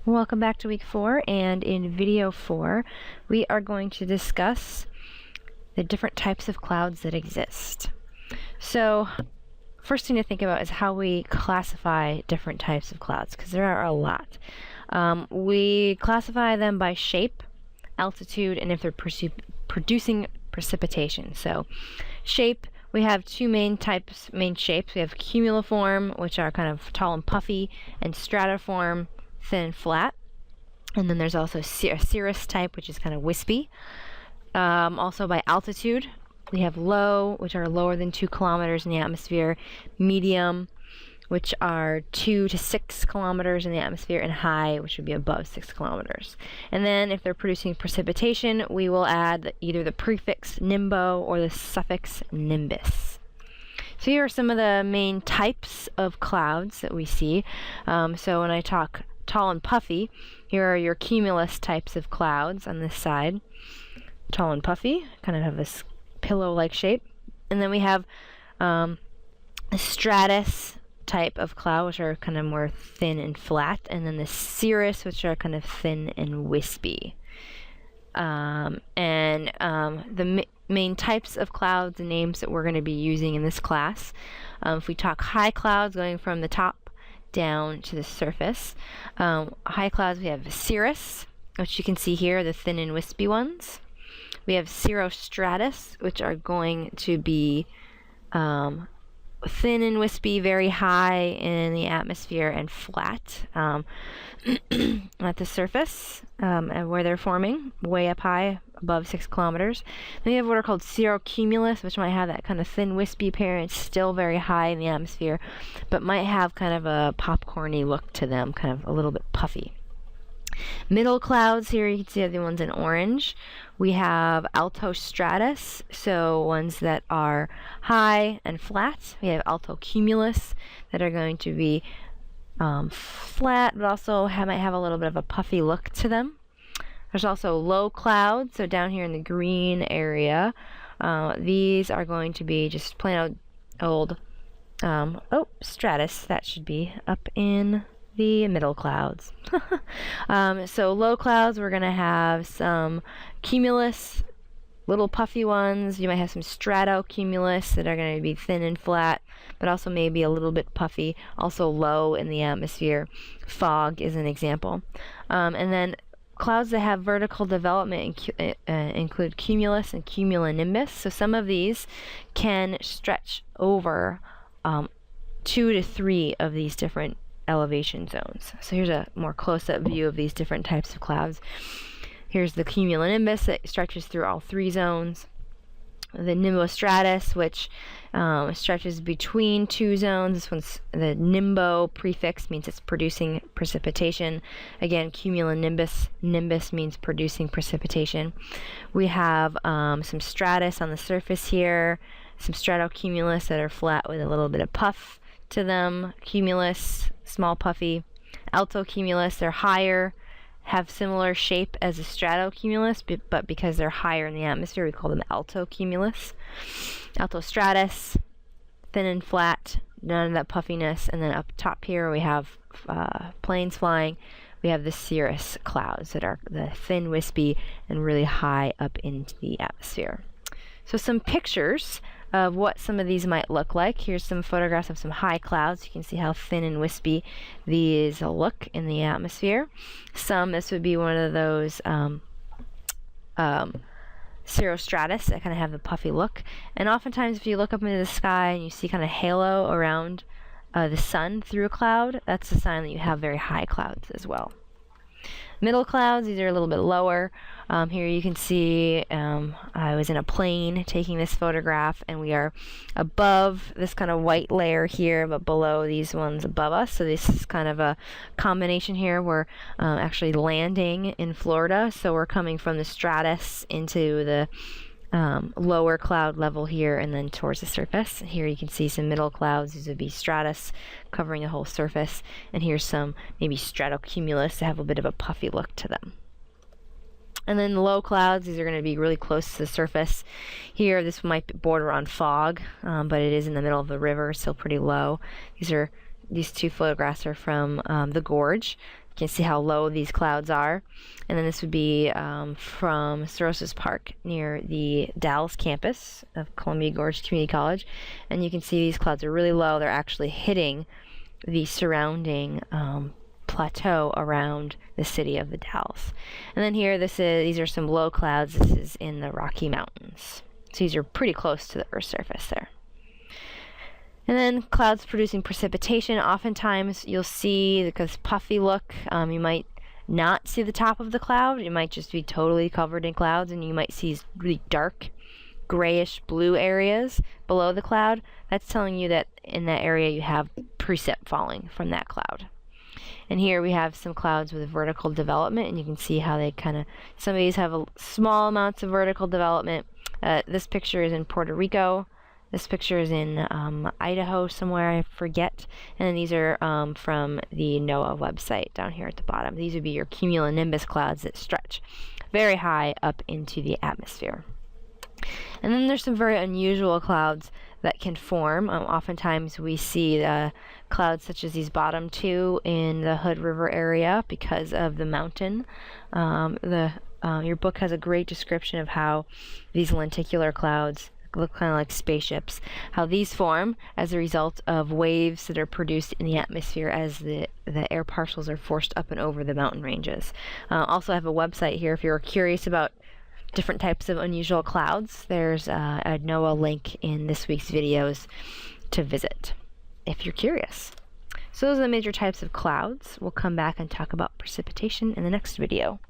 Welcome back to week 4, and in video 4 we are going to discuss the different types of clouds that exist. So first thing to think about is how we classify different types of clouds, because there are a lot. We classify them by shape, altitude, and if they're producing precipitation. So shape, we have two main shapes. We have cumuliform, which are kind of tall and puffy, and stratiform, thin and flat. And then there's also a cirrus type, which is kind of wispy. Also by altitude, we have low, which are lower than 2 kilometers in the atmosphere, medium, which are 2 to 6 kilometers in the atmosphere, and high, which would be above 6 kilometers. And then if they're producing precipitation, we will add either the prefix nimbo or the suffix nimbus. So here are some of the main types of clouds that we see. So when I talk tall and puffy, here are your cumulus types of clouds on this side. Tall and puffy, kind of have this pillow-like shape. And then we have a stratus type of cloud, which are kind of more thin and flat, and then the cirrus, which are kind of thin and wispy. The main types of clouds and names that we're going to be using in this class. If we talk high clouds going from the top down to the surface, high clouds, we have cirrus, which you can see here, the thin and wispy ones. We have cirrostratus, which are going to be thin and wispy, very high in the atmosphere, and flat at the surface, and where they're forming, way up high, above 6 kilometers. Then we have what are called cirrocumulus, which might have that kind of thin, wispy appearance, still very high in the atmosphere, but might have kind of a popcorny look to them, kind of a little bit puffy. Middle clouds, here you can see the ones in orange. We have altostratus, so ones that are high and flat. We have altocumulus, that are going to be flat, but also might have a little bit of a puffy look to them. There's also low clouds, so down here in the green area, these are going to be just plain old stratus. That should be up in the middle clouds. So low clouds, we're going to have some cumulus, little puffy ones. You might have some stratocumulus that are going to be thin and flat, but also maybe a little bit puffy, also low in the atmosphere. Fog is an example. And then clouds that have vertical development include cumulus and cumulonimbus. So some of these can stretch over 2 to 3 of these different elevation zones. So here's a more close-up view of these different types of clouds. Here's the cumulonimbus that stretches through all 3 zones. The nimbostratus, which stretches between 2 zones. This one's the nimbo prefix, means it's producing precipitation. Again, cumulonimbus, nimbus means producing precipitation. We have some stratus on the surface here, some stratocumulus that are flat with a little bit of puff to them. Cumulus, small puffy. Altocumulus, they're higher, have similar shape as a stratocumulus, but because they're higher in the atmosphere, we call them altocumulus. Altostratus, thin and flat, none of that puffiness. And then up top here we have planes flying. We have the cirrus clouds that are the thin, wispy, and really high up into the atmosphere. So some pictures of what some of these might look like. Here's some photographs of some high clouds. You can see how thin and wispy these look in the atmosphere. This would be one of those cirrostratus that kind of have the puffy look. And oftentimes if you look up into the sky and you see kind of halo around the sun through a cloud, that's a sign that you have very high clouds as well. Middle clouds, these are a little bit lower. Here you can see I was in a plane taking this photograph, and we are above this kind of white layer here, but below these ones above us. So this is kind of a combination here. We're actually landing in Florida, so we're coming from the stratus into the lower cloud level here, and then towards the surface. Here you can see some middle clouds. These would be stratus covering the whole surface, and here's some maybe stratocumulus that have a bit of a puffy look to them. And then the low clouds, these are going to be really close to the surface. Here, this might border on fog, but it is in the middle of the river, still pretty low. These 2 photographs are from the gorge. can see how low these clouds are. And then this would be from Sorosis Park near the Dallas campus of Columbia Gorge Community College. And you can see these clouds are really low. They're actually hitting the surrounding plateau around the city of the Dalles. And then here, these are some low clouds. This is in the Rocky Mountains. So these are pretty close to the Earth's surface there. And then clouds producing precipitation. Oftentimes you'll see this puffy look. You might not see the top of the cloud. It might just be totally covered in clouds, and you might see really dark grayish blue areas below the cloud. That's telling you that in that area you have precip falling from that cloud. And here we have some clouds with vertical development, and you can see how they some of these have small amounts of vertical development. This picture is in Puerto Rico. This picture is in Idaho somewhere, I forget. And then these are from the NOAA website down here at the bottom. These would be your cumulonimbus clouds that stretch very high up into the atmosphere. And then there's some very unusual clouds that can form. Oftentimes we see clouds such as these bottom two in the Hood River area because of the mountain. Your book has a great description of how these lenticular clouds look kind of like spaceships, how these form as a result of waves that are produced in the atmosphere as the air parcels are forced up and over the mountain ranges. Also, I have a website here if you're curious about different types of unusual clouds. There's a NOAA link in this week's videos to visit if you're curious. So those are the major types of clouds. We'll come back and talk about precipitation in the next video.